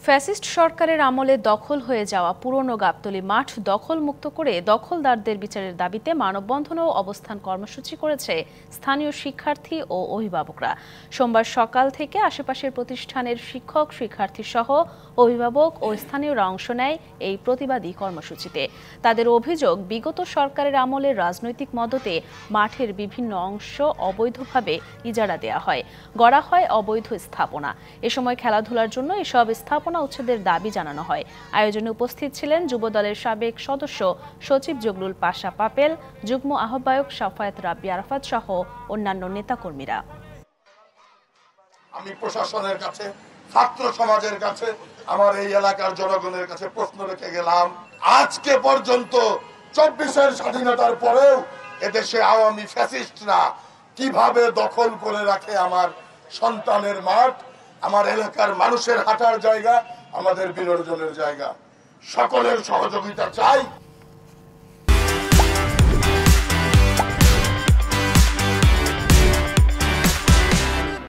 Fascist সরকারের আমলে দখল হয়ে যাওয়া পুরনো গাবতলী মাঠ দখলমুক্ত করে দখলদারদের বিচারের দাবিতে মানববন্ধন ও অবস্থান কর্মসূচি করেছে স্থানীয় শিক্ষার্থী ও অভিভাবকরা। সোমবার সকাল থেকে আশেপাশের প্রতিষ্ঠানের শিক্ষক, শিক্ষার্থী সহ অভিভাবক ও স্থানীয়রা অংশ নেয় এই প্রতিবাদী কর্মসূচিতে। তাদের অভিযোগ, বিগত সরকারের আমলে রাজনৈতিক মদতে মাঠের বিভিন্ন অংশ অবৈধভাবে ইজারা দেওয়া হয়, গড়া হয় অবৈধ স্থাপনা। এ সময় খেলাধুলার জন্য এসব স্থাপনা উচ্ছেদের দাবি জানানো হয়। আয়োজনে উপস্থিত ছিলেন যুবদলের সাবেক সদস্য সচিব জগলুল পাশা পাপেল, যুগ্ম আহ্বায়ক সাফায়েত রাব্বি আরাফাত সহ অন্যান্য নেতাকর্মীরা। আমি প্রশাসনের কাছে, ছাত্র সমাজের কাছে, আমার এই এলাকার জনগণের কাছে প্রশ্ন রেখে গেলাম, আজকে পর্যন্ত 24-এর স্বাধীনতার পরেও এদেশে আওয়ামী ফ্যাসিস্টরা কিভাবে দখল করে রাখে আমার সন্তানের মাঠ, আমার এলাকার মানুষের হাঁটার জায়গা, আমাদের বিনোদনের জায়গা। সকলের সহযোগিতা চাই।